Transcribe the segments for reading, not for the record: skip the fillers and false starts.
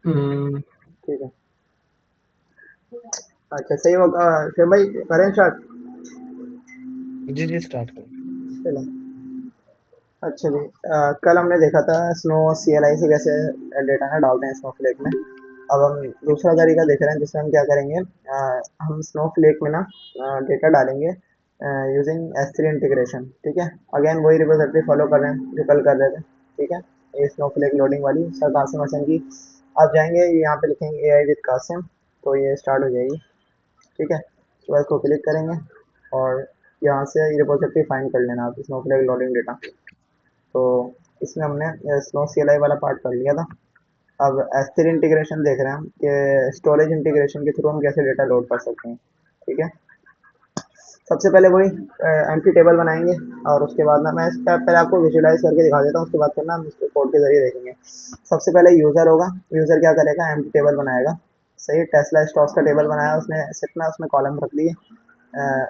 ठीक है। अच्छा सही होगा फिर भाई, करें स्टार्ट। जी जी स्टार्ट करो। चलो। अच्छा जी, कल हमने देखा था स्नो CLI से कैसे डेटा ना डालते हैं स्नोफ्लेक में। अब हम दूसरा तरीका देख रहे हैं जिसमें हम क्या करेंगे, हम स्नोफ्लेक में ना डेटा डालेंगे यूजिंग S3 इंटीग्रेशन। ठीक है, अगेन वही रिपोजिटरी फॉलो कर रहे हैं जो कल कर रहे थे। ठीक है, ये स्नोफ्लेक लोडिंग वाली सर कासिम हसन की। आप जाएंगे यहाँ पे लिखेंगे AI विद कासिम, तो ये स्टार्ट हो जाएगी। ठीक है, उसके बाद इसको क्लिक करेंगे और यहाँ से रिपोजिटरी फाइंड कर लेना आप स्नोफ्लेक लोडिंग डेटा। तो इसमें हमने स्नो CLI वाला पार्ट कर लिया था। अब S3 इंटीग्रेशन देख रहे हैं हम कि स्टोरेज इंटीग्रेशन के थ्रू हम कैसे डेटा लोड कर सकते हैं। ठीक है, सबसे पहले वही एम्प्टी टेबल बनाएंगे। और उसके बाद ना मैं इसका पहले आपको विजुलाइज करके दिखा देता हूँ, उसके बाद फिर ना हम इसको कोड के जरिए देखेंगे। सबसे पहले यूज़र होगा, यूज़र क्या करेगा, एम्प्टी टेबल बनाएगा। सही, टेस्ला स्टॉक्स का टेबल बनाया उसने, सिर्फ ना उसमें कॉलम रख दिए,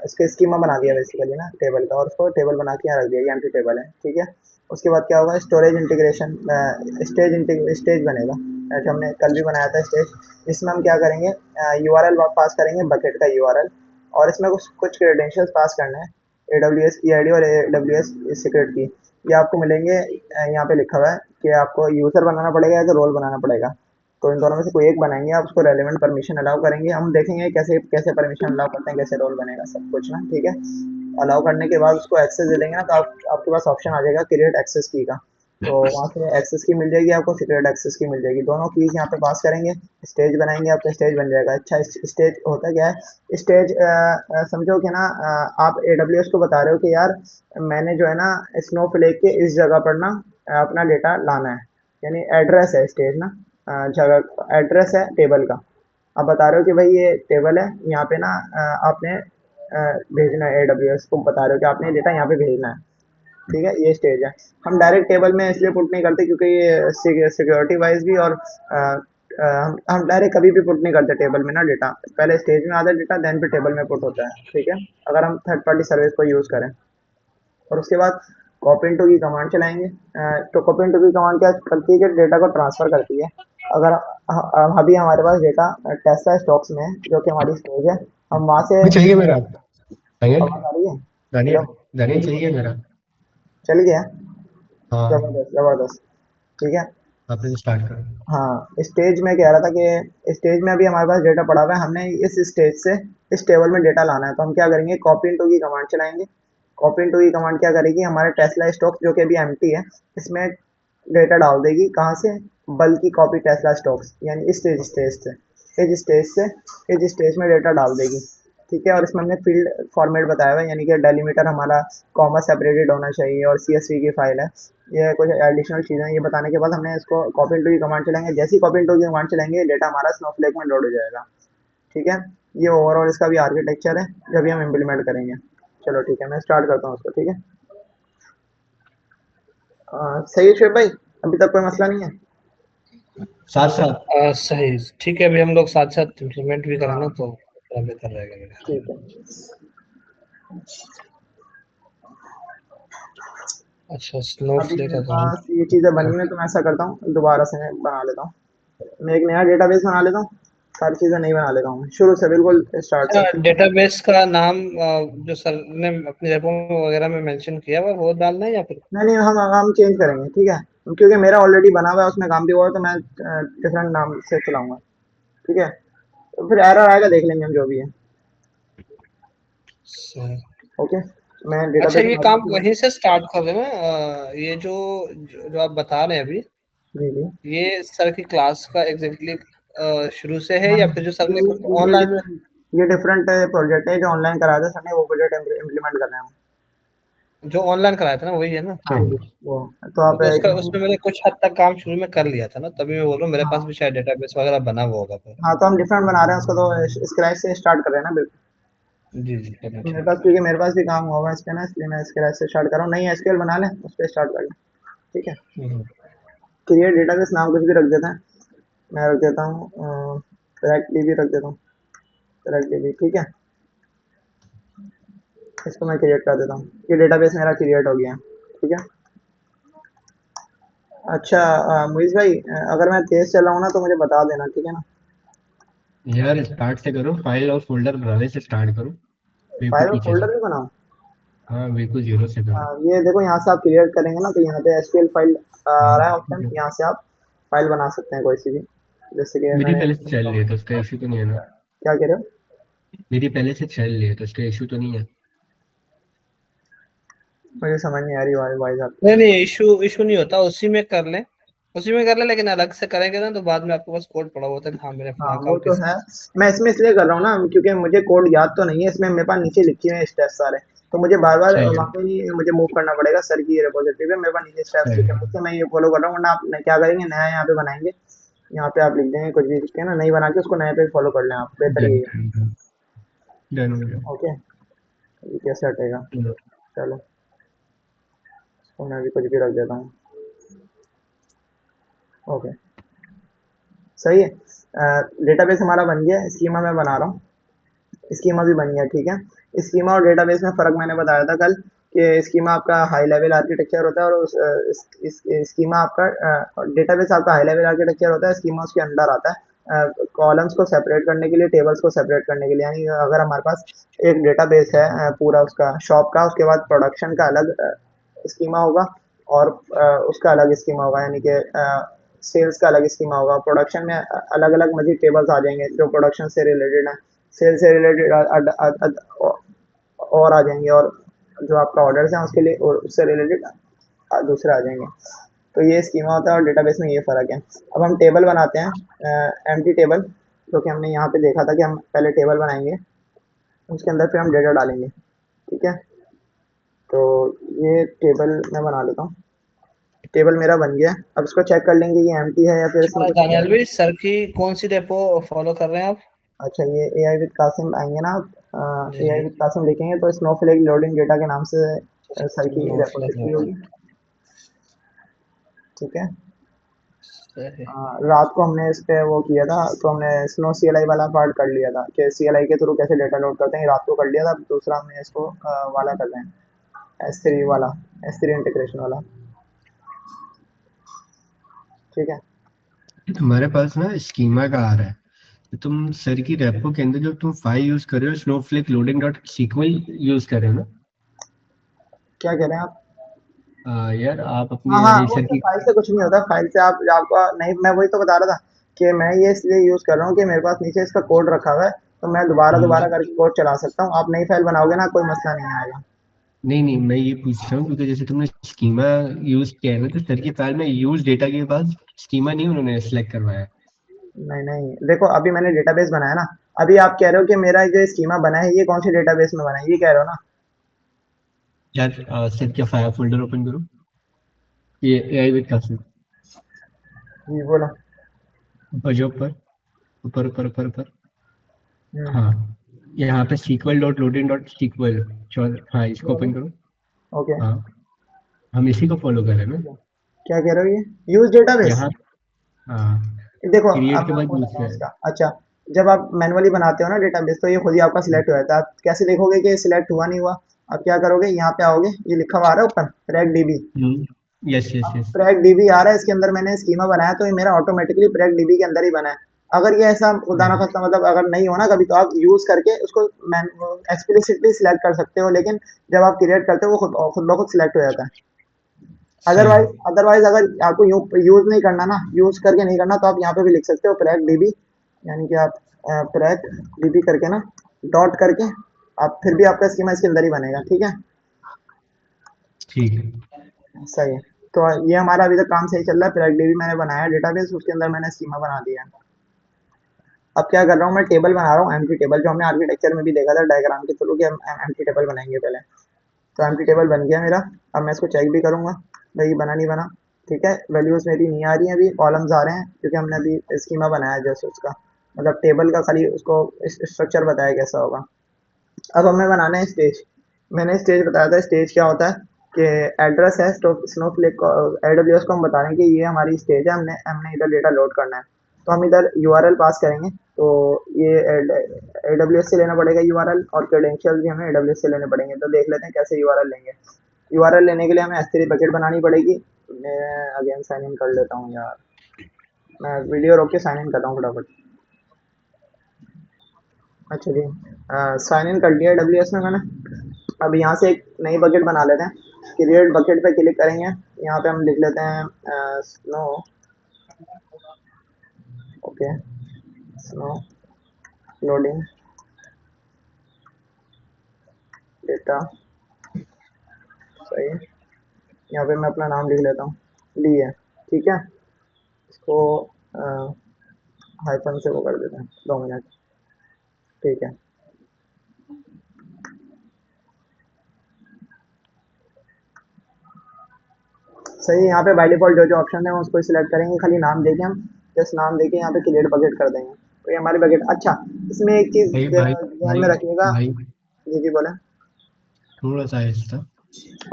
उसके स्कीमा बना दिया बेसिकली ना टेबल का, और उसको टेबल बना के यहाँ रख दिया, ये एम्प्टी टेबल है। ठीक है, उसके बाद क्या होगा, स्टोरेज इंटीग्रेशन, स्टेज बनेगा, जो हमने कल भी बनाया था स्टेज। इसमें हम क्या करेंगे, URL पास करेंगे, बकेट का URL, और इसमें कुछ कुछ क्रेडेंशियल्स पास करना है, AWS की आईडी और AWS सीक्रेट की। ये आपको मिलेंगे, यहाँ पे लिखा हुआ है कि आपको यूज़र बनाना पड़ेगा या तो रोल बनाना पड़ेगा। तो इन दोनों में से कोई एक बनाएंगे, आप उसको रेलिवेंट परमिशन अलाउ करेंगे। हम देखेंगे कैसे कैसे परमिशन अलाउ करते हैं, कैसे रोल बनेगा सब कुछ ना। ठीक है, अलाउ करने के बाद उसको एक्सेस दे देंगे ना, तो आपके पास ऑप्शन आ जाएगा क्रिएट एक्सेस की का। तो वहाँ से एक्सेस की मिल जाएगी आपको, सीक्रेट एक्सेस की मिल जाएगी, दोनों कीज यहाँ पे पास करेंगे, स्टेज बनाएंगे, आपका स्टेज बन जाएगा। अच्छा, स्टेज होता क्या है, स्टेज समझो कि ना, आप AWS को बता रहे हो कि यार मैंने जो है ना स्नोफ्लेक के इस जगह पर ना अपना डेटा लाना है, यानी एड्रेस है स्टेज ना, जगह एड्रेस है टेबल का। आप बता रहे हो कि भाई ये टेबल है, यहाँ पे ना आपने भेजना है, AWS को बता रहे हो कि आपने डेटा यहाँ पे भेजना है। ठीक है, ये स्टेज है। हम डायरेक्ट टेबल में इसलिए पुट नहीं करते क्योंकि ये सिक्योरिटी वाइज भी, और हम डायरेक्ट कभी भी पुट नहीं करते टेबल में ना डेटा, पहले स्टेज में आता है डेटा, देन फिर टेबल में पुट होता है। ठीक है, अगर हम थर्ड पार्टी सर्विस को यूज़ करें। और उसके बाद कॉपी इनटू की कमांड चलाएंगे। तो कॉपी इनटू की कमांड क्या करती है कि डेटा को ट्रांसफर करती है। अगर अभी हमारे पास डेटा टेस्ला स्टॉक्स में है जो कि हमारी स्टेज है, हम वहां से भी चाहिए मेरा दानियल। आवाज आ रही है। दानियल हेलो, दानियल चाहिए मेरा। चल गया। हाँ, जबरदस्त जबरदस्त। ठीक है। आपने स्टार्ट करो। हाँ, स्टेज में कह रहा था कि स्टेज में अभी हमारे पास डेटा पड़ा हुआ है, हमने इस स्टेज से इस टेबल में डेटा लाना है, तो हम क्या करेंगे, कॉपी इनटू की कमांड चलाएंगे। कॉपी इनटू की कमांड क्या करेगी, हमारे टेस्ला स्टॉक जो कि अभी एम्प्टी है, इसमें डेटा डाल देगी। कहाँ से, बल्कि कॉपी टेस्ला स्टॉक्स, यानी इस स्टेज स्टेज से इस स्टेज से इस स्टेज में डेटा डाल देगी। ठीक है, और इसमें हमने फील्ड फॉर्मेट बताया हुआ है, यानी कि डेलीमीटर हमारा कॉमा सेपरेटेड होना चाहिए, और CSV की फाइल है। ये कुछ एडिशनल चीज़ें हैं, ये बताने के बाद हमने इसको कॉपी इनटू की कमांड चलाएंगे। जैसे ही कॉपी इनटू की कमांड चलाएंगे, डेटा हमारा स्नोफ्लेक में लोड हो जाएगा। ठीक है, ये ओवरऑल इसका भी आर्किटेक्चर है जब भी हम इम्प्लीमेंट करेंगे। चलो ठीक है, मैं स्टार्ट करता हूँ उसको। ठीक है, सही है शुएब भाई, अभी तक कोई मसला नहीं है। साथ साथ। सही, ठीक है, अभी हम लोग साथ साथ इम्प्लीमेंट भी करें ना हाँ तो थोड़ा बेहतर रहेगा मेरे ख्याल ठीक में। है। अच्छा, अभी स्नोफ्लेक मेरे अकाउंट। पास ये चीज़ें बनी हुई हैं, तो मैं ऐसा करता हूँ दोबारा से मैं बना लेता हूँ। मैं एक नया डेटाबेस बना लेता हूँ, सारी चीज़ें नहीं बना लेता हूँ मैं शुरू से, बिल्कुल स्टार्ट अच्छा, से। ठीक है, डेटाबेस का नाम जो सर ने अपनी रेपो वगैरह में मेंशन किया हुआ वो डालना है या फिर? नहीं नहीं, हम चेंज करेंगे। ठीक है, क्योंकि मेरा ऑलरेडी बना हुआ है, उसमें काम भी हुआ है, तो मैं डिफरेंट नाम से चलाऊंगा। ठीक है, तो फिर एरर आएगा, देख लेंगे हम जो भी है। सही। ओके, मैं अच्छा, डेटाबेस ये बना काम लेता हूँ। वहीं से स्टार्ट कर देना। ये जो आप बता रहे हैं अभी, जी जी। ये सर की क्लास का एग्जैक्टली शुरू से है हाँ, या फिर जो सर ये ने कुछ ये ऑनलाइन में? डिफरेंट ये डिफरेंट प्रोजेक्ट है जो ऑनलाइन कराया था सर ने, वो प्रोजेक्ट इम्प्लीमेंट कर रहे हैं हम। जो ऑनलाइन कराया था ना वही है ना? हाँ जी, वो, तो आप क्योंकि एक उसका दिन। उसमें मैंने कुछ हद तक काम शुरू में कर लिया था ना, तभी मैं बोल रहा हूँ मेरे पास हाँ भी शायद डेटाबेस वगैरह बना हुआ होगा फिर। हाँ, तो हम डिफरेंट बना रहे हैं उसको, तो स्क्रैच से स्टार्ट कर रहे हैं ना बिल्कुल। जी जी, चलिए तो मेरे ठीक पास, है। क्योंकि मेरे पास भी काम हुआ हुआ है इस पे ना, इसलिए मैं स्क्रैच से स्टार्ट कर रहा हूँ। नई SQL बना लें, उस पर स्टार्ट कर लें। ठीक है, हम्म, क्रिएट डेटाबेस नाम कुछ भी रख देते हैं। मैं रख देता हूँ रेक्ट DB रख देता हूँ, रेक्ट DB। ठीक है, इसको मैं क्रिएट कर देता हूँ, ये डेटाबेस मेरा क्रिएट हो गया है। ठीक है, अच्छा मुइज भाई, अगर मैं तेज चल रहा हूँ ना तो मुझे बता देना, ठीक है ना? यार स्टार्ट से करो, फाइल और फोल्डर बनाने से स्टार्ट करो, बिल्कुल फाइल और पीछे से। फोल्डर भी बनाऊँ? हाँ बिल्कुल जीरो से करो। ये देखो, यहाँ से आप क्रिएट करेंगे ना तो यहाँ पे एसक्यूएल फाइल आ हाँ रहा है ठीक ऑप्शन, है। यहाँ से आप फाइल बना सकते हैं कोई सी भी, जैसे कि मेरी मैंने। पहले से चल रही है तो उसका इशू तो नहीं है ना। क्या कह रहे हो? मेरी पहले से चल रही है तो उसका इशू तो नहीं है। मुझे समझ नहीं आ रही वाइज आपकी। नहीं नहीं, इशू इशू नहीं होता, उसी में कर लें। उसी में कर लें, लेकिन अलग से करेंगे ना तो बाद में आपके पास कोड पड़ा होता है कि हाँ मैंने अपना हाँ वो अकाउंट तो इस। है। मैं इसमें इसलिए कर रहा हूँ ना क्योंकि मुझे कोड याद तो नहीं है, इसमें मेरे पास नीचे लिखे हुए हैं स्टेप्स सारे। तो मुझे बार बार सही वहाँ है। पे नहीं मुझे मूव करना पड़ेगा सर की रिपोजिटरी पे, मेरे पास नीचे स्टेप्स सही लिखे है। हैं, उससे मैं ये फॉलो कर रहा हूँ, वरना आप क्या करेंगे, नया यहाँ पे बनाएंगे। यहाँ पे आप लिख देंगे कुछ भी लिख के ना, नहीं बना के उसको नए पे फॉलो कर लें आप, बेहतर डन यही है। Done done. डन हो गया। ओके, ये कैसे हटेगा? चलो। चलो, तो मैं भी कुछ भी रख देता हूँ। ओके, सही है। डेटाबेस हमारा बन गया, स्कीमा मैं बना रहा हूँ। स्कीमा भी बन गया, ठीक है। स्कीमा और डेटाबेस में फ़र्क मैंने बताया था कल, कि स्कीमा आपका हाई लेवल आर्किटेक्चर होता है, और स्कीमा आपका डेटाबेस आपका हाई लेवल आर्किटेक्चर होता है, स्कीमा उसके अंडर आता है, कॉलम्स को सेपरेट करने के लिए, टेबल्स को सेपरेट करने के लिए। यानी अगर हमारे पास एक डेटाबेस है पूरा उसका शॉप का, उसके बाद प्रोडक्शन का अलग स्कीमा होगा, और उसका अलग स्कीमा होगा, यानी कि सेल्स का अलग स्कीमा होगा। प्रोडक्शन में अलग अलग मजीद टेबल्स आ जाएंगे जो प्रोडक्शन से रिलेटेड है, सेल से रिलेटेड और आ जाएंगे, और जो आपका ऑर्डर्स हैं उसके लिए और उससे रिलेटेड दूसरे आ जाएंगे। तो ये स्कीमा होता है और डेटाबेस में ये फ़र्क है। अब हम टेबल बनाते हैं, एम्प्टी टेबल, जो कि हमने यहाँ पे देखा था कि हम पहले टेबल बनाएंगे, उसके अंदर फिर हम डेटा डालेंगे, ठीक है। तो ये टेबल मैं बना लेता हूँ। टेबल मेरा बन गया है। अब इसको चेक कर लेंगे ये एम्प्टी है या फिर इसमें अच्छा कुछ है। दानियल भाई, सर की कौन सी रेपो फॉलो कर रहे हैं आप? अच्छा, ये ए आई विद कासिम आएंगे ना जी आप, ए आई जी। विद कासिम लिखेंगे तो स्नोफ्लेक लोडिंग डेटा के नाम से सर की रेपोजिटरी स्नोफ्लेक। होगी, ठीक है। सही। रात को हमने इस पे वो किया था, तो हमने स्नो सी एल आई वाला पार्ट कर लिया था कि सी एल आई के थ्रू कैसे डेटा लोड करते हैं, रात को कर लिया था। अब दूसरा हमने इसको वाला कर रहे हैं, एस थ्री वाला, एस थ्री इंटीग्रेशन वाला, ठीक है। तुम्हारे पास ना स्कीमा का आ रहा है, तो तुम सर की रेपो के अंदर जो तुम फाइल यूज कर रहे हो, snowflake loading dot SQL use कर रहे हो ना। क्या कह रहे हैं आप? यार आप हाँ अपनी हाँ, वाली सर उससे की। फाइल से कुछ नहीं होता, फाइल से आप आपका नहीं, मैं वही तो बता रहा था कि मैं ये इसलिए यूज़ कर रहा हूँ कि मेरे पास नीचे इसका कोड रखा हुआ है, तो मैं दोबारा दोबारा हम्म, करके कोड चला सकता हूँ। आप नई फाइल बनाओगे ना, कोई मसला नहीं आएगा। नहीं नहीं, मैं ये पूछ रहा हूँ क्योंकि जैसे तुमने स्कीमा यूज किया है ना, तो सर की फाइल में यूज डेटा के बाद स्कीमा नहीं उन्होंने सिलेक्ट करवाया है। नहीं नहीं, देखो अभी मैंने डेटाबेस बनाया ना, अभी आप कह रहे हो कि मेरा जो स्कीमा बना है ये कौन से डेटाबेस में बना है, ये कह रहे हो ना? यार सर क्या फाइल फोल्डर ओपन करो, ये एआई विद कासिम। जी बोलो। ऊपर जो ऊपर, ऊपर ऊपर ऊपर ऊपर। हम्म। हाँ, यहाँ पे SQL dot loading dot SQL. हाँ इसको बोलो। ओपन करो। ओके। हाँ, हम इसी को फॉलो कर रहे हैं ना। ठीक है। क्या कह रहे हो ये यूज डेटाबेस? यहाँ। हाँ, देखो क्रिएट अब के मैं बाद आपको बताता दूसरा हूँ है। इसका। अच्छा, जब आप मैनुअली बनाते हो ना डेटाबेस, तो ये खुद ही आपका सिलेक्ट हो जाता है। आप कैसे देखोगे कि सिलेक्ट हुआ नहीं हुआ? आप क्या करोगे, यहाँ पे आओगे, ये लिखा हुआ आ रहा है ऊपर प्रेग डीबी। यस यस अब यस। प्रेग डीबी आ रहा है, इसके अंदर मैंने स्कीमा बनाया, तो ये मेरा ऑटोमेटिकली प्रेग डीबी के अंदर ही बना है। अगर ये ऐसा खुदा ना खास्ता मतलब अगर नहीं हो ना कभी, तो आप यूज करके उसको एक्सप्लिसिटली सिलेक्ट कर सकते हो, लेकिन जब आप क्रिएट करते हो वो खुद खुद ब खुद सिलेक्ट हो जाता है। सही अदरवाइज है। अदरवाइज अगर आपको यूज नहीं करना ना, यूज करके नहीं करना, तो आप यहाँ पे भी लिख सकते हो प्रैक डीबी, यानी कि आप प्रैक डीबी करके ना, डॉट करके, आप फिर भी आपका स्कीमा इसके अंदर ही बनेगा, ठीक है। ठीक है। सही है। तो ये हमारा अभी तक काम सही चल रहा है, प्रैक डीबी मैंने बनाया डेटाबेस, उसके अंदर मैंने स्कीमा बना दिया है। अब क्या कर रहा हूँ, मैं टेबल बना रहा हूँ, एम्प्टी टेबल, जो हमने आर्किटेक्चर में भी देखा था डायग्राम के थ्रू कि हम एम्प्टी टेबल बनाएंगे पहले। तो एम्प्टी टेबल बन गया मेरा। अब मैं इसको चेक भी करूंगा भाई ये बना नहीं बना, ठीक है। वैल्यूज मेरी नहीं आ रही हैं, अभी कॉलम्स आ रहे हैं क्योंकि हमने अभी स्कीमा बनाया जैसे उसका, मतलब टेबल का खाली उसको स्ट्रक्चर बताया कैसा होगा। अब हमें बनाना है स्टेज। मैंने स्टेज बताया था, स्टेज क्या होता है कि एड्रेस है स्नोफ्लेक को, एडब्ल्यूएस को हम बता रहे हैं कि ये हमारी स्टेज है, हमने हमने इधर डेटा लोड करना है। तो हम इधर यूआरएल पास करेंगे, तो ये एडब्ल्यूएस से लेना पड़ेगा यूआरएल, और क्रेडेंशियल भी हमें एडब्ल्यूएस से लेने पड़ेंगे। तो देख लेते हैं कैसे यूआरएल लेंगे। यूआरएल लेने के लिए हमें एस3 बकेट बनानी पड़ेगी, मैं अगेन साइन इन कर लेता हूँ यार, मैं वीडियो रोक के साइन इन कर रहा हूँ फटाफट। अच्छा जी, साइन इन कर लिया डब्ल्यू में मैंने। अब यहाँ से एक नई बकेट बना लेते हैं। क्रिएट बकेट पे क्लिक करेंगे, यहाँ पे हम लिख लेते हैं snow. Okay, snow loading data, सही है। यहाँ पे मैं अपना नाम लिख लेता हूँ, डी है, ठीक है। इसको हाइफन से वो कर देते हैं, 2 मिनट, ठीक है। सही है, यहाँ पे बाय डिफॉल्ट जो जो ऑप्शन है उसको सिलेक्ट करेंगे, खाली नाम देके हम जस्ट नाम देके यहाँ पे क्रिएट बकेट कर देंगे, तो ये हमारी बकेट। अच्छा, इसमें एक चीज़ भाई भाई ध्यान भाई में रखिएगा। भाई, जी जी बोले। थोड़ा सा आहिस्ता,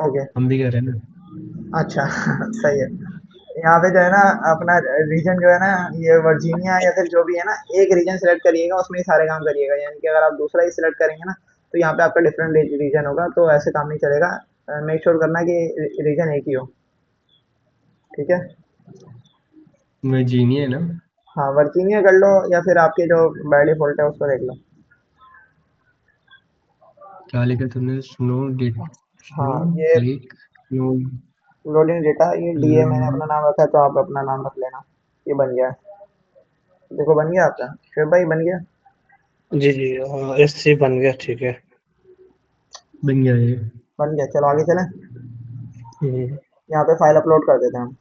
ओके, हम भी कर रहे हैं ना। अच्छा सही है। यहाँ पे जो है ना अपना रीजन जो है ना, ये वर्जीनिया या फिर जो भी है ना, एक रीजन सेलेक्ट करिएगा, उसमें ही सारे काम करिएगा। यानी कि अगर आप दूसरा ही सिलेक्ट करेंगे ना, तो यहाँ पे आपका डिफरेंट रीजन होगा, तो ऐसे काम नहीं चलेगा। मेक श्योर करना कि रीजन एक ही हो, ठीक है। वर्जीनिया है ना। हाँ, वर्जीनिया कर लो, या फिर आपके जो बाय डिफॉल्ट है उसको देख लो। क्या लिखा तुमने? स्नो डेट, स्नो हाँ, ये लेक, स्नो। लोडिंग डेटा, ये डीए मैंने अपना नाम रखा है, तो आप अपना नाम रख लेना। ये बन गया है। देखो बन गया आपका, शिव भाई बन गया। जी जी, S3 बन गया, ठीक है। बन गया ये। बन गया, चलो आगे चलें। हम्म, यहाँ पे फाइल अपलोड कर देते हैं हम।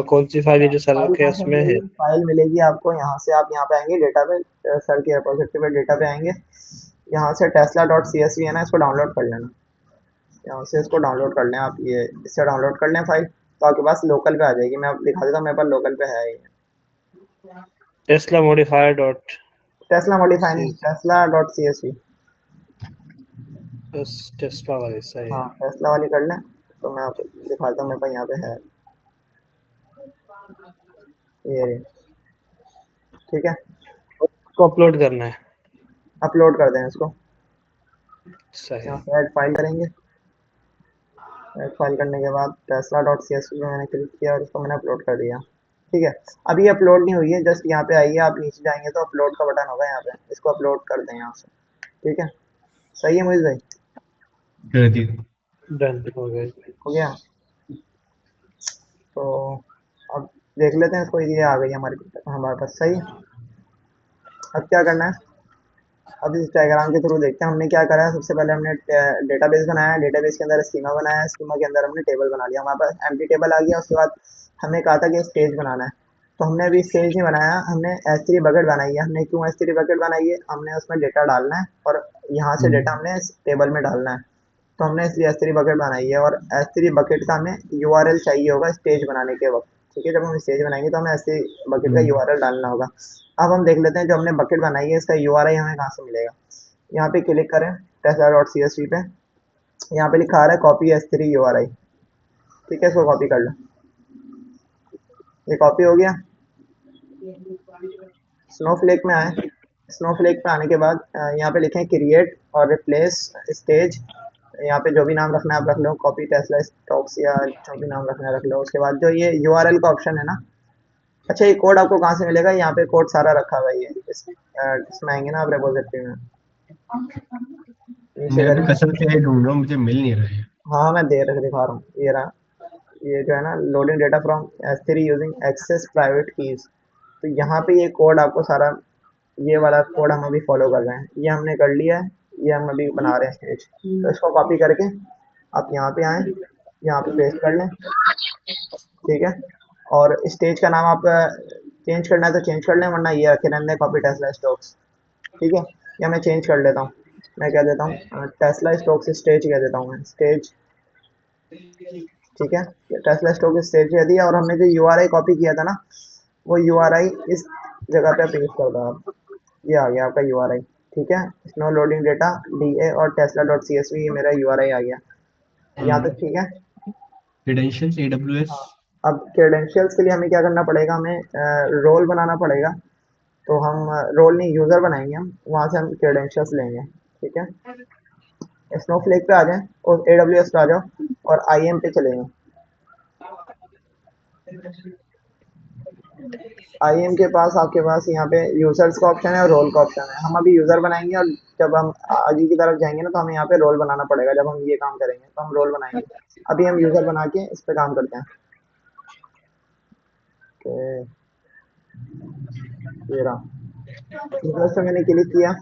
कौन सी फाइल है जो सर फाइल के कहाँ से इसमें है? मिलेगी? फाइल मिलेगी आपको यहाँ से, आप यहाँ पे आएंगे डेटा पे, सर की रिपोजिटरी पे डेटा पे आएंगे। यहाँ से Tesla dot C S V है ना, इसको डाउनलोड कर लेना। यहाँ से इसको डाउनलोड कर लें आप, ये इससे डाउनलोड कर लें फाइल, तो आपके पास लोकल पे आ जाएगी। मैं आप दिखा देता हूँ, मेरे पास लोकल पे है ये। Tesla modifier dot Tesla modify C, नहीं, Tesla dot C S V. बस टेस्ला वाली सही हाँ, है। टेस्ला वाली कर लें, तो मैं आपको दिखाता हूँ, मेरे पास यहाँ पे है ये रही, ठीक है। को अपलोड करना है, अपलोड कर दें इसको। सही। यहाँ से ऐड फाइल करेंगे। ऐड फाइल करने के बाद Tesla dot C S V पे मैंने क्लिक किया और इसको मैंने अपलोड कर दिया, ठीक है। अभी अपलोड नहीं हुई है, जस्ट यहाँ पे आइए, आप नीचे जाएंगे तो अपलोड का बटन होगा यहाँ पे, इसको अपलोड कर दें यहाँ से, ठीक है। सही है मोहित भाई, कर दिया। डन हो गई। हो गया। तो अब देख लेते हैं इसको, ये आ गई हमारे हमारे पास, सही है। अब क्या करना है, अब इस डायग्राम के थ्रू देखते हैं हमने क्या करा है। सबसे पहले हमने डेटाबेस बनाया, डेटाबेस के अंदर स्कीमा बनाया, स्कीमा के अंदर हमने टेबल बना लिया, हमारे पास एम्प्टी टेबल आ गया। उसके बाद हमें कहा था कि स्टेज बनाना है, तो हमने अभी स्टेज नहीं बनाया, हमने S3 बकेट बनाई है। हमने क्यों S3 बकेट बनाई है? हमने उसमें डेटा डालना है और यहाँ से डेटा हमने टेबल में डालना है, तो हमने इसलिए S3 बकेट बनाई है। और S3 बकेट का हमें URL चाहिए होगा स्टेज बनाने के वक्त, ठीक है। जब हम स्टेज बनाएंगे तो हमें S3 बकेट का URL डालना होगा। अब हम देख लेते हैं, जो हमने बकेट बनाई है इसका URI हमें कहाँ से मिलेगा। यहाँ पे क्लिक करें Tesla dot C S V पे, यहाँ पे लिखा आ रहा है कॉपी S3 URI, ठीक है। इसको कॉपी कर लो, ये कॉपी हो गया। स्नोफ्लेक में आए, स्नोफ्लेक पे आने के बाद यहाँ पे लिखें क्रिएट और रिप्लेस स्टेज। यहाँ पे जो भी नाम रखना है आप रख लो, कॉपी टेस्ला स्टॉक्स या जो भी नाम रखना है रख लो। उसके बाद जो ये URL का ऑप्शन है ना, अच्छा ये कोड आपको कहाँ से मिलेगा? यहाँ पे कोड सारा रखा हुआ है, ये इसमें आएंगे ना आप रेपोजिटरी में, नीचे मैं भी करेंगे। कसम से ढूंढ रहा हूँ, मुझे मिल नहीं रहा है। हाँ मैं दे रख दिखा रहा हूँ, ये रहा। ये जो है ना, loading data from S3 using access private keys, तो यहाँ पे ये कोड आपको सारा, ये वाला कोड हम अभी फॉलो कर रहे हैं, ये हमने कर लिया है। ये हम अभी बना रहे हैं स्टेज, तो इसको कॉपी करके आप यहाँ पे आएँ, यहाँ पे पेस्ट कर लें, ठीक है। और स्टेज का नाम आप चेंज करना है तो चेंज कर लें, वरना ये रखे रहने दें कॉपी टेस्ला स्टॉक्स, ठीक है। या मैं चेंज कर लेता हूँ, मैं कह देता हूँ टेस्ला स्टॉक्स स्टेज कह देता हूँ मैं, स्टेज, ठीक है। टेस्ला स्टॉक स्टेज कह दिया, और हमने जो URI कॉपी किया था ना, वो URI इस जगह पे पेस्ट कर दो आप। ये आ गया आपका URI, ठीक है। स्नो लोडिंग डेटा DA और Tesla dot C S V, ये मेरा URI आ गया, यहाँ तक ठीक है। Credentials AWS। हाँ, अब क्रेडेंशियल्स के लिए हमें क्या करना पड़ेगा, हमें रोल बनाना पड़ेगा। तो हम रोल नहीं, यूज़र बनाएंगे हम, वहाँ से हम क्रेडेंशियल्स लेंगे, ठीक है। स्नोफ्लेक पे आ जाएं और AWS पे आ जाओ और IAM पे चलेंगे। आईएम के पास आपके पास यहाँ पे यूजर्स का ऑप्शन है और रोल का ऑप्शन है। हम अभी यूजर बनाएंगे और जब हम आगे की तरफ जाएंगे ना तो हमें यहाँ पे रोल बनाना पड़ेगा। जब हम ये काम करेंगे तो हम रोल बनाएंगे। अभी हम यूजर बना के इस पे काम करते हैं। ओके, ये रहा यूजर्स पे मैंने क्लिक किया।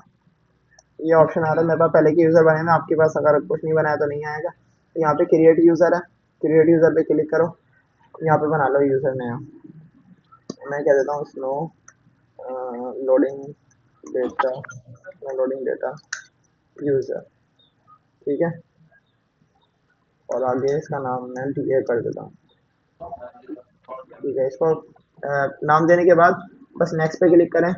ये ऑप्शन आ रहा है मेरे पास पहले के यूजर बने हैं। आपके पास अगर कुछ नहीं बनाया तो नहीं आएगा। तो यहाँ पे क्रिएट यूजर है, क्रिएट यूजर पे क्लिक करो। यहाँ पे बना लो यूजर नया। मैं कह देता हूँ snow loading data, loading data user, ठीक है। और आगे इसका नाम मैं ये कर देता हूँ, ठीक है। इसको नाम देने के बाद बस नेक्स्ट पे क्लिक करें।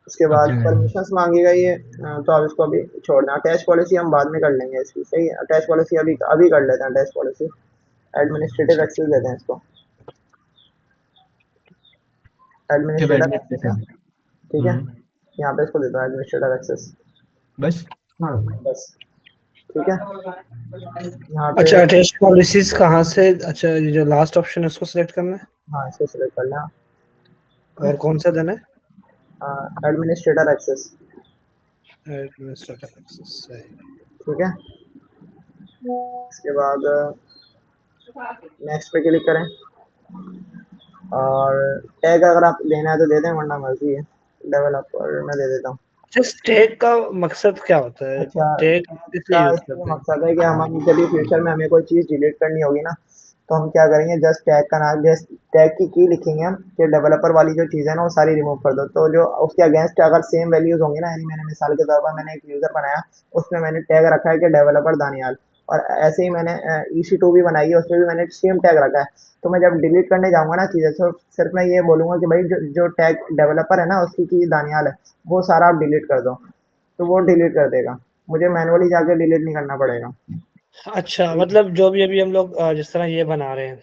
उसके बाद ओके। परमिशंस मांगेगा ये, तो आप इसको अभी छोड़ दें। अटैच पॉलिसी हम बाद में कर लेंगे इसकी, सही है। अटैच पॉलिसी अभी अभी कर लेते हैं। अटैच पॉलिसी एडमिनिस्ट्रेटिव एक्सेस देते हैं इसको, एडमिनिस्ट्रेटर एक्सेस है, ठीक है। यहाँ पे इसको देता हूँ एडमिनिस्ट्रेटर एक्सेस, बस। हाँ। बस, ठीक है। यहाँ पे अच्छा, अटैच पॉलिसीज कहाँ से? अच्छा, ये जो लास्ट ऑप्शन है उसको सिलेक्ट करना है हाँ इसको सिलेक्ट कर लें, और कौन सा देना एडमिनिस्ट्रेटर एक्सेस, है? एडमिनिस्ट्रेटर एक्सेस, सही। ठीक है। इसके बाद नेक्स्ट पे क्लिक करें। और टैग अगर आप देना है तो दे दें, वरना मर्जी है। डेवलपर मैं दे देता हूँ। जिस टैग का मकसद क्या होता है? अच्छा, टैग टैग किस लिए का यूज इसलिए करते हैं? मकसद है कि हम जब भी फ्यूचर में हमें कोई चीज़ डिलीट करनी होगी ना, तो हम क्या करेंगे, जस्ट टैग का नाम, जस्ट टैग की लिखेंगे हम कि डेवलपर वाली जो चीज़ है ना वो सारी रिमूव कर दो। तो जो उसके अगेंस्ट अगर सेम वैल्यूज होंगी ना, यानी मैंने मिसाल के तौर पर मैंने एक यूज़र बनाया, उसमें मैंने टैग रखा है कि डेवलपर दानियाल। और ऐसे ही मैंने EC2 भी बनाई है, उसमें भी मैंने सेम टैग रखा है। तो मैं जब डिलीट करने जाऊंगा ना चीज़ें, तो सिर्फ मैं ये बोलूंगा कि भाई जो जो टैग डेवलपर है ना उसकी की दानियाल है, वो सारा आप डिलीट कर दो। तो वो डिलीट कर देगा, मुझे मैनुअली जाके डिलीट नहीं करना पड़ेगा। अच्छा, मतलब जो भी अभी हम लोग जिस तरह ये बना रहे हैं,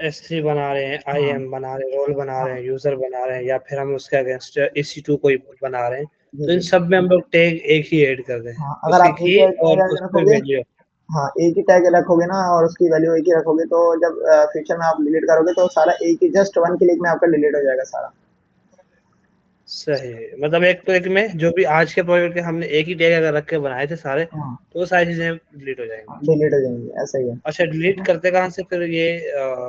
S3 बना रहे हैं, हाँ, IAM बना रहे हैं, रोल बना रहे हाँ, हैं, यूजर बना रहे हैं, या फिर हम उसके अगेंस्ट EC2 कोई बना रहे हैं, जी तो इन जी। सब में हम लोग टैग एक ही ऐड कर दें, हाँ, अगर उसी आप एक की, ही और टैग उस पे रखोगे, वैल्यू। हाँ एक ही टैग रखोगे ना और उसकी वैल्यू एक ही रखोगे, तो जब फ्यूचर में आप डिलीट करोगे तो सारा एक ही जस्ट वन क्लिक में आपका डिलीट हो जाएगा सारा। सही, मतलब एक तो एक में जो भी आज के प्रोजेक्ट के हमने एक ही टैग अगर रख के बनाए थे सारे, हाँ, तो वो सारी चीजें डिलीट हो जाएंगी। डिलीट हो जाएंगे, ऐसा ही है। अच्छा, ठीक डिलीट है। करते कहाँ से फिर ये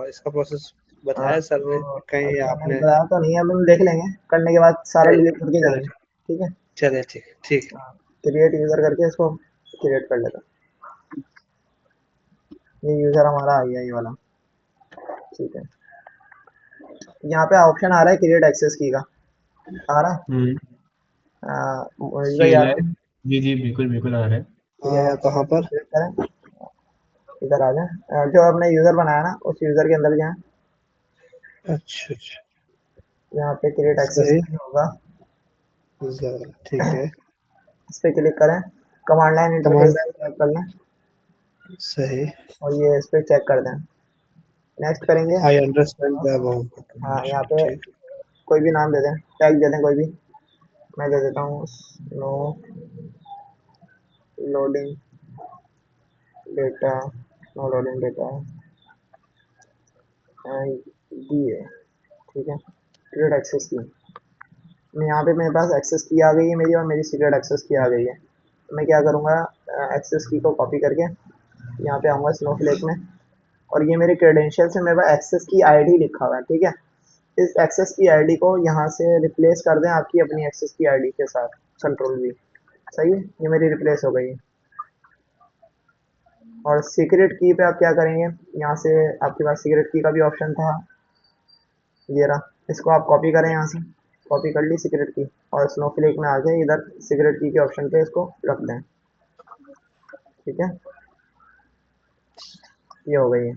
इसका प्रोसेस बताया सर ने तो कहीं अच्छा मैंने आपने? बताया तो नहीं है, अब हम देख लेंगे, करने के बाद सारा चलिए डिलीट करके चलिए जाएंगे, ठीक है। चलिए, ठीक ठीक। हाँ, क्रिएट यूजर करके इसको क्रिएट कर लेता हूँ। ये यूजर हमारा आ गया, ये वाला, ठीक है। यहाँ पे ऑप्शन आ रहा है क्रिएट एक्सेस की का, आ रहा हम्म। है, मुझे तो याद है। CLI। जी जी, बिल्कुल बिल्कुल आ रहा है। ठीक है, कहाँ इसको पर? क्लिक करें, इधर आ जाए। जो आपने यूज़र बनाया ना उस यूज़र के अंदर जाएँ। अच्छा अच्छा, यहाँ पे क्रिएट एक्सेस सही। होगा, ठीक है। इस पे क्लिक करें। Command line interface command, select कर लें सही। और ये इस पे चेक कर दें। नेक्स्ट करेंगे। I understand the about. हाँ, यहाँ पे ठीक। कोई भी नाम दे दें, टैग दे दें कोई भी। मैं दे देता हूँ no loading data, no loading data ये, ठीक है। क्रिएट एक्सेस की, मैं यहाँ पे मेरे पास एक्सेस की आ गई है मेरी, और मेरी सीक्रेट एक्सेस की आ गई है। तो मैं क्या करूँगा, एक्सेस की को कॉपी करके यहाँ पे आऊँगा स्नोफ्लेक में, और ये मेरे क्रेडेंशियल से मेरे पास एक्सेस की आईडी लिखा हुआ है, ठीक है। इस एक्सेस की आईडी को यहाँ से रिप्लेस कर दें आपकी अपनी एक्सेस की आईडी के साथ, कंट्रोल वी, सही है। ये मेरी रिप्लेस हो गई है। और सीक्रेट की पे आप क्या करेंगे, यहाँ से आपके पास सीक्रेट की का भी ऑप्शन था, ये रहा। इसको आप कॉपी करें यहाँ से, कॉपी कर ली सीक्रेट की, और स्नोफ्लेक में आके इधर सीक्रेट की के ऑप्शन पे इसको रख दें, ठीक है। ये हो गई है।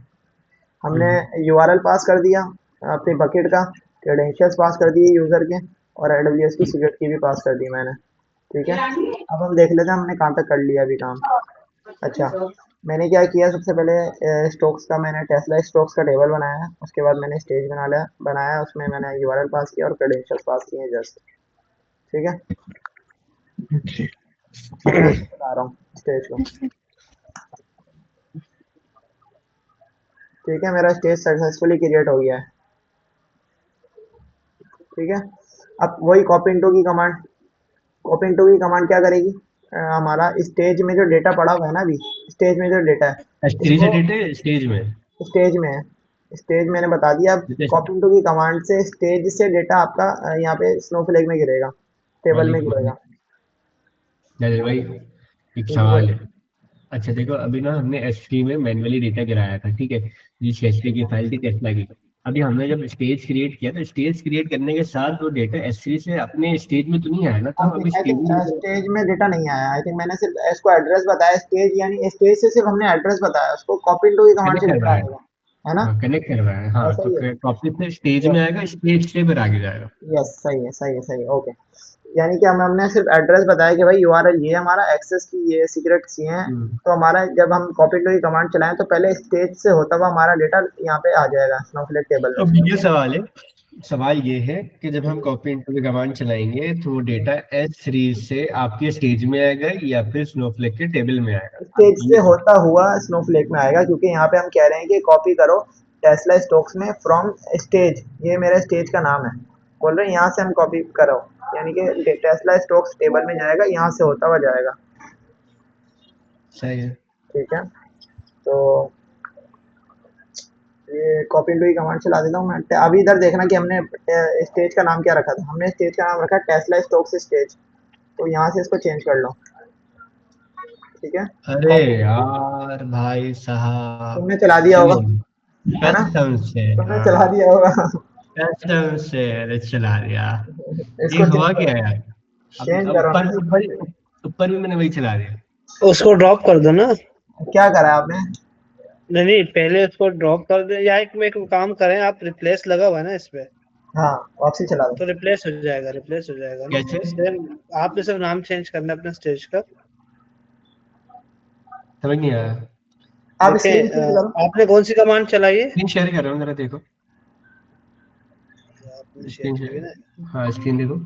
हमने हम्म। यूआरएल पास कर दिया अपनी बकेट का, क्रेडेंशियल्स पास कर दिए यूज़र के, और AWS की सीक्रेट की भी पास कर दी मैंने, ठीक है। अब हम देख लेते हैं हमने कहाँ तक कर लिया अभी काम। अच्छा, मैंने क्या किया, सबसे पहले स्टोक्स का, मैंने टेस्ला स्टोक्स का टेबल बनाया। उसके बाद मैंने स्टेज बनाया, उसमें मैंने यूआरएल पास किया और क्रेडेंशियल्स पास किए जस्ट, ठीक है। अब मैं आपको बता रहा हूँ स्टेज को, ठीक है। मेरा स्टेज सक्सेसफुली क्रिएट हो गया है। ठीक है। अब वही कॉपी इनटू की कमांड क्या करेगी, हमारा स्टेज में जो डेटा पड़ा हुआ है ना, अभी स्टेज में जो डेटा है S3 से इसको, डेटा स्टेज में। स्टेज में है, स्टेज मैंने बता दिया। अब जैसे कॉपी इनटू की कमांड से स्टेज से डेटा आपका यहाँ पे स्नोफ्लेक में गिरेगा, टेबल में मालिक गिरेगा। मालिक भाई, एक ठीक है। सवाल है। अच्छा देखो, अभी ना हमने S3 में मैन्युअली डेटा गिराया था, ठीक है, जिस S3 की फाइल थी टेस्ला की। अभी हमने जब स्टेज क्रिएट किया तो स्टेज क्रिएट करने के साथ वो डेटा S3 से अपने स्टेज में तो नहीं आया ना, तो हम अभी आई थिंक स्टेबल। स्टेज में डेटा नहीं आया, आई थिंक मैंने सिर्फ इसको एड्रेस बताया, स्टेज यानी स्टेज से सिर्फ हमने एड्रेस बताया, उसको कॉपी इनटू की कमांड कनेक्ट से डेटा करवाया है। आएगा, है ना? हाँ कनेक्ट करवाया है, हाँ, ऐसा तो ही है। टॉपिक से स्टेज में यस, आएगा, स्टेज से फिर आगे जाएगा। यस, सही है, सही है, सही है, ओके। यानी कि हमने सिर्फ एड्रेस बताया कि भाई यूआरएल ये है हमारा, एक्सेस की ये सीक्रेट्स ये हैं। हम्म। तो हमारा जब हम कॉपी टू की कमांड चलाएं तो पहले स्टेज से होता हुआ हमारा डेटा यहाँ पे आ जाएगा स्नोफ्लेक टेबल में। अब ये सवाल है, सवाल ये है कि जब हम कॉपी इनटू द कमांड चलाएंगे तो वो डेटा S3 से आपके स्टेज में आएगा या फिर स्नोफ्लेक के टेबल में आएगा, आप स्टेज से ये सोचो। होता हुआ स्नोफ्लेक में आएगा, क्योंकि यहाँ पे हम कह रहे हैं कि कॉपी करो टेस्ला स्टोक्स में फ्रॉम स्टेज, ये मेरे स्टेज का नाम है, बोल रहे हैं यहाँ से हम कॉपी करो, यानी कि टेस्ला स्टोक्स टेबल में जाएगा, यहाँ से होता हुआ जाएगा। सही है। ठीक है। तो ये कॉपी इनटू की कमांड चला देता हूँ मैं। अभी इधर देखना कि हमने स्टेज का नाम क्या रखा था, हमने स्टेज का नाम रखा टेस्ला स्टोक्स स्टेज, तो यहाँ से इसको चेंज कर लो। ठीक है। अरे कॉपी, यार भाई साहब, तुमने चला दिया होगा, ये है ना? कसम से, तुमने चला हाँ, दिया होगा। कसम से, अरे चला दिया। ये इसको चेंज हुआ क्या करो, यार? अब चेंज अब करो ना। ऊपर ऊपर ऊपर भी मैंने वही चला दिया। उसको ड्रॉप कर दो ना। क्या करा आपने? नहीं नहीं, पहले उसको ड्रॉप कर दो, या एक में एक काम करें, आप रिप्लेस लगा हुआ है ना इस पे, हाँ, वापसी चला दो। तो रिप्लेस हो जाएगा, रिप्लेस हो जाएगा ना। कैसे? सेम, आपने सिर्फ नाम चेंज करना है अपने स्टेज का। समझ नहीं आया। आप देखें, स्क्रीन शेयर करो। आपने कौन सी कमांड चलाई है? स्क्रीन शेयर कर रहा हूँ, जरा देखो। आपने शेयर स्क्रीन की हुई ना। शेयर, हाँ स्क्रीन देखो।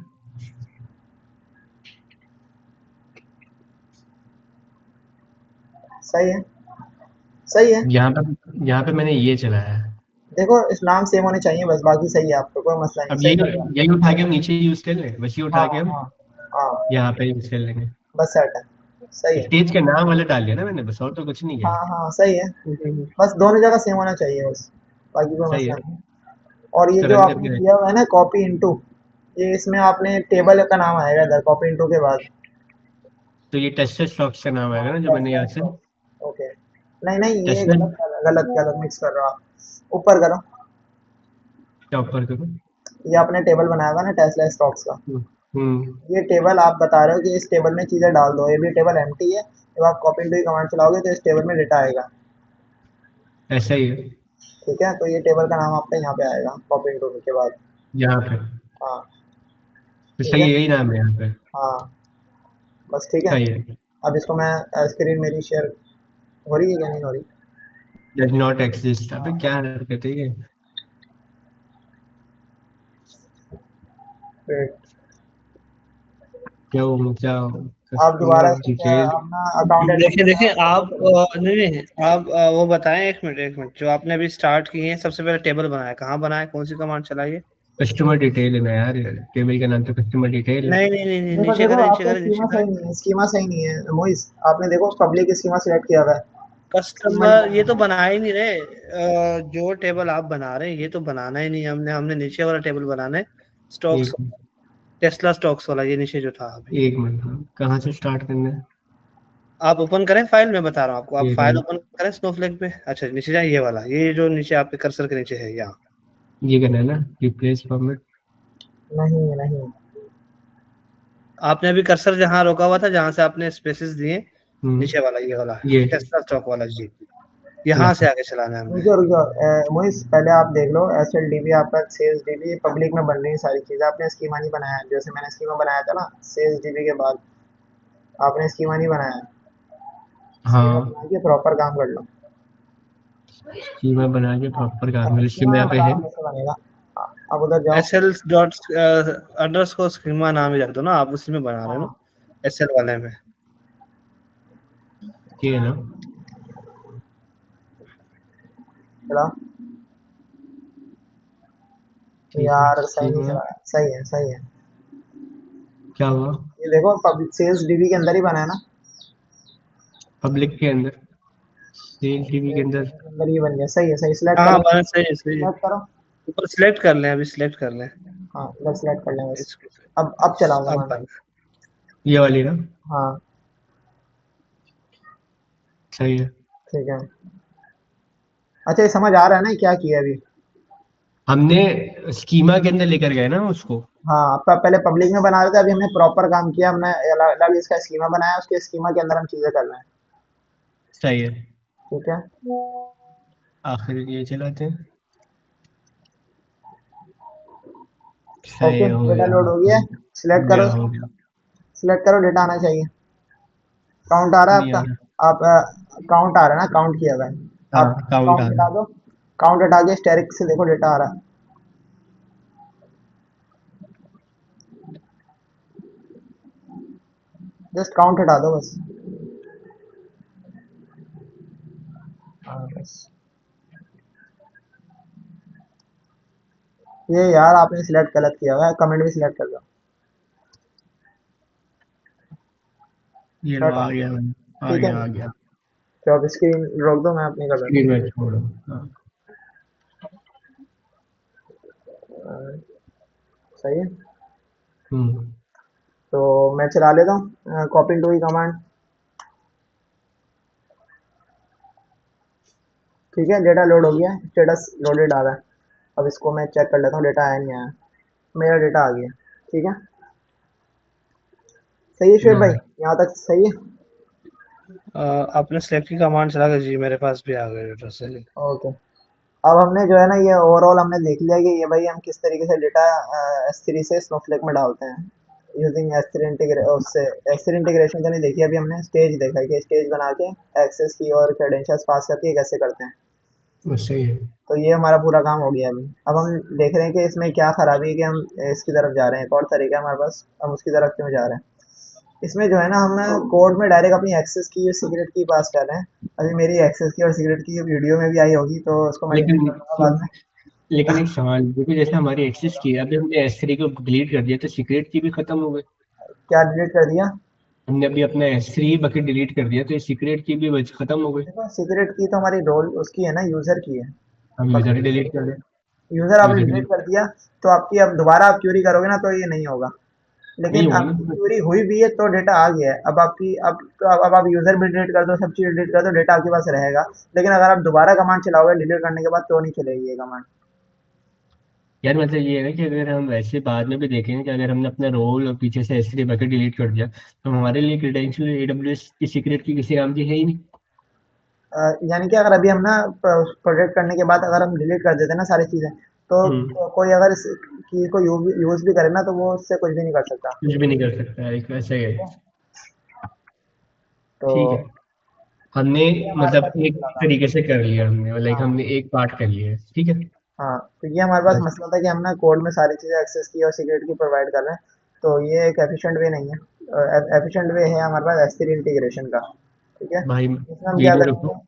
सही है, सही है। यहाँ पे मैंने ये चलाया है। देखो इस नाम सेम होने चाहिए बस, बाकी सही है, आपको कोई मसला नहीं, अब सही यही चल रहा है। यही उठा के हम नीचे यूज कर लें, बस ये उठा हाँ, के हम हाँ, हाँ, यहाँ पे यूज कर लेंगे। बस सेट है, सही है। स्टेज का नाम वाला डाल दिया ना मैंने, बस और तो कुछ नहीं किया। हाँ, हाँ, सही है। हम्म। बस दोनों जगह सेम होना चाहिए बस, बाकी कोई सही मसला है। नहीं। और ये इसको जो रन आपने करके किया देखते हुआ है ना कॉपी इनटू, ये इसमें आपने टेबल का नाम आएगा इधर कॉपी इनटू के बाद। तो ये टेस्टेड स्टॉक्स का नाम हाँ, आएगा ना जो मैंने टेस्ला यहाँ से। Stock, okay. नहीं, नहीं, ये टेस्टेड गलत गलत गलत मिक्स कर रहा हूँ। ऊपर करो। स्टॉक पर करो। ये आपने टेबल बनाया हुआ ना टेस्ला स्टॉक्स का, हम्म। हम्म। ये टेबल आप बता रहे हो कि इस टेबल में चीज़ें डाल दो, ये भी टेबल एम्प्टी है, जब आप कॉपी इनटू की कमांड चलाओगे तो इस टेबल में डेटा आएगा। ऐसा ही है। ठीक है, तो ये टेबल का नाम आपका यहाँ पे आएगा कॉपी इनटू के बाद। यहाँ पे हाँ, तो ठीक सही है। है, यही नाम है यहाँ पे। हाँ, बस ठीक है। सही है। अब इसको मैं स्क्रीन मेरी शेयर हो रही है क्या, नहीं हो रही? डज नॉट एग्जिस्ट, अबे क्या हरकत है ये? फिर क्या आप दोबारा कस्टमर से क्या डिटेल। अपना अकाउंट एडमिन देखिए देखिए, बनाओ, आप सबमिट करो। नहीं नहीं, आप वो बताएं, एक मिनट एक मिनट, जो आपने अभी स्टार्ट किए हैं, सबसे पहले टेबल बनाया, कहाँ बनाया, कौन सी कमांड चलाई है? कस्टमर डिटेल है ना यार, टेबल का नाम तो कस्टमर डिटेल है। नहीं नहीं नहीं नहीं, देखो, नीचे देखो, करें, नीचे आपका करें, स्कीमा नीचे सही करें। नहीं है, स्कीमा सही नहीं है मोइस, आपने देखो पब्लिक स्कीमा सिलेक्ट किया हुआ है, स्कीमा नहीं कस्टमर ये बनाना तो है। बना ही नहीं रहे, जो टेबल आप बना रहे हैं ये तो बनाना ही नहीं है, हमने हमने नीचे वाला टेबल बनाना है, स्टॉक्स, एक टेस्ला स्टॉक्स वाला, ये नीचे जो था अभी। एक मिनट, हाँ, कहाँ से स्टार्ट करना है? आप ओपन करें फाइल, मैं बता रहा हूँ आपको, आप एक फाइल मिनट, ओपन करें स्नोफ्लेक पे, अच्छा नीचे जाए, ये वाला, ये जो नीचे आपके कर्सर के नीचे है यहाँ। ये करना है ना, रिप्लेस फॉर्मेट। नहीं, नहीं। आपने अभी कर्सर जहाँ रोका हुआ था, जहां से आपने स्पेसेस दिए, हम्म। नीचे वाला, ये वाला ये टेस्ला स्टॉक वाला जी, चला। यहाँ से आगे चलाना है हमने। रुको, रुको, मोइस पहले आप देख लो, एस एल डी बी आपका सेल्स डी बी पब्लिक में बन रही है सारी चीज़ें, आपने स्कीमा नहीं बनाया है, जैसे मैंने स्कीमा बनाया था ना सेल्स डी बी के बाद, आपने स्कीमा नहीं बनाया है। स्कीमा हाँ, बना के प्रॉपर काम कर लो। स्कीमा बना के प्रॉपर काम कर, स्कीमा स्कीमा मैं यहाँ पे बता है। रहा हूँ कैसे बनेगा। आप उधर जाओ। S L dot underscore schema नाम ही रख दो ना, आप उसी में बना रहे हो ना, हाँ, एस एल वाले में। ये है ना। चला। ठीक है, यार सही नहीं स्कीमा चला। सही है, सही है। क्या हुआ? ये देखो पब्लिक सेल्स डीबी के अंदर ही बना है ना। पब्लिक के अंदर, सेल टीवी के सेल्स अंदर। के अंदर ही बन गया। सही है, सही। सिलेक्ट हाँ हाँ, करो, बना सही है, सही है। सिलेक्ट करो। ऊपर सिलेक्ट कर लें, अभी सिलेक्ट कर लें हाँ, बस सिलेक्ट कर लें बस। इसको। अब चलाऊंगा अब मैं। बन। ये वाली ना? हाँ, सही है। ठीक है। अच्छा, ये समझ आ रहा है ना क्या किया अभी? हमने स्कीमा के अंदर लेकर गए ना उसको। हाँ, पहले पब्लिक में बना रहे थे, अभी हमने प्रॉपर काम किया। हमने अलग अलग इसका स्कीमा बनाया, उसके स्कीमा के अंदर हम चीजें कर रहे हैं। सही है। ठीक है। आखिर ये चलाते हैं। सही ओके, है, हो डेटा गया। लोड हो गया। हो सिलेक्ट करो, गया, हो गया। सिलेक्ट करो, डेटा आना चाहिए। काउंट आ रहा है नहीं आपका? आ रहा। आप काउंट आ रहा है ना, काउंट किया हुआ है। हाँ, आप काउंट आ काउंट रहा हटा है। दो। काउंट हटा के स्टेरिक से देखो डेटा आ रहा है। जस्ट काउंट हटा दो बस। हाँ बस। ये यार आपने सिलेक्ट गलत किया हुआ है, कमेंट भी सिलेक्ट कर दो। ये लो, हटा। आ गया भाई। आ ठीक है। गया, आ गया। तो आप स्क्रीन रोक दो, मैं अपनी कर देता स्क्रीन में छोड़ो। हाँ। हूँ। सही है। हम्म। तो मैं चला लेता हूँ कॉपी टू की कमांड। ठीक है, डेटा लोड हो गया, स्टेटस लोडेड आ रहा है। अब इसको मैं चेक कर लेता हूँ, डेटा आया नहीं आया। मेरा डेटा आ गया। ठीक है। सही है शुएब भाई, हाँ। यहाँ तक सही है। आपने सेलेक्ट की कमांड चला कर जी, मेरे पास भी आ गए डेटा से। ओके। अब हमने जो है ना, ये ओवरऑल हमने देख लिया कि ये भाई हम किस तरीके से डेटा S3 से स्नोफ्लेक में डालते हैं यूजिंग S3 उससे। S3 इंटीग्रेशन तो नहीं देखी अभी हमने, स्टेज देखा है कि स्टेज बना के एक्सेस की और क्रेडेंशियल्स पास करके कैसे करते हैं। बस सही है। तो ये हमारा पूरा काम हो गया अभी। अब हम देख रहे हैं कि इसमें क्या खराबी है कि हम इसकी तरफ जा रहे हैं। एक और तरीका है हमारे पास, हम उसकी तरफ क्यों जा रहे हैं। इसमें जो है ना, हम कोड में डायरेक्ट अपनी एक्सेस की सीक्रेट की पास कर रहे हैं। अभी मेरी एक्सेस की और सीक्रेट की वीडियो में भी आई होगी, तो उसको मैं डिलीट लेकिन कर दूंगा बाद में। लेकिन एक सवाल, क्योंकि जैसे हमारी एक्सेस की अभी हमने S3 को डिलीट कर दिया तो सीक्रेट की भी खत्म हो गई। क्या डिलीट कर दिया? हमने अभी अपना S3 बकेट डिलीट कर दिया तो ये सीक्रेट की भी खत्म हो गई। देखो, सीक्रेट की तो हमारी रोल उसकी है ना, यूजर की है। हम यूजर ही डिलीट कर दें। यूजर आपने यूजर डिलीट डिलीट कर दिया, तो आपकी अब दोबारा आप क्यूरी करोगे ना, तो ये नहीं होगा। नहीं लेकिन होगा आपकी ना। क्यूरी हुई भी है तो डेटा आ गया है। अब आपकी अब आप यूजर भी डिलीट कर दो, सब चीज डिलीट कर दो, डेटा आपके पास रहेगा। लेकिन अगर आप दोबारा कमांड चलाओगे डिलीट करने के बाद, तो नहीं चलेगी ये कमांड। यार मतलब ये है ना कि अगर हम वैसे बाद में भी देखेंगे कि अगर हमने अपना रोल और पीछे से S3 बकेट डिलीट कर दिया तो हमारे लिए क्रेडेंशियल AWS की सीक्रेट की किसी काम की है ही नहीं। यानी कि अगर अभी हम ना प्रोजेक्ट करने के बाद अगर हम डिलीट कर देते हैं ना सारी चीजें, तो हम्म। कोई अगर इस की को यूज भी करे ना, तो वो उससे कुछ भी नहीं कर सकता। कुछ भी नहीं कर सकता है, एक वैसे ही है। ठीक है। तो ठीक है। हमने ये हमारे मतलब पास एक मसला था। तरीके से कर लिया हमने, लाइक हाँ। हमने एक पार्ट कर लिया है, ठीक है। हाँ, तो ये हमारे पास बस। मसला था कि हम ना कोड में सारी चीज़ें एक्सेस की और सिक्योरिटी की प्रोवाइड कर रहे हैं। तो ये एक एफिशिएंट वे नहीं है। एफिशिएंट वे है हमारे पास S3 इंटीग्रेशन का। ठीक है। भाई इसमें हम क्या वीडियो रखो, करेंगे?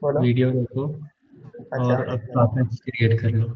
बोलो। वीडियो रखो अच्छा। और अब टॉपिक क्रिएट कर लो।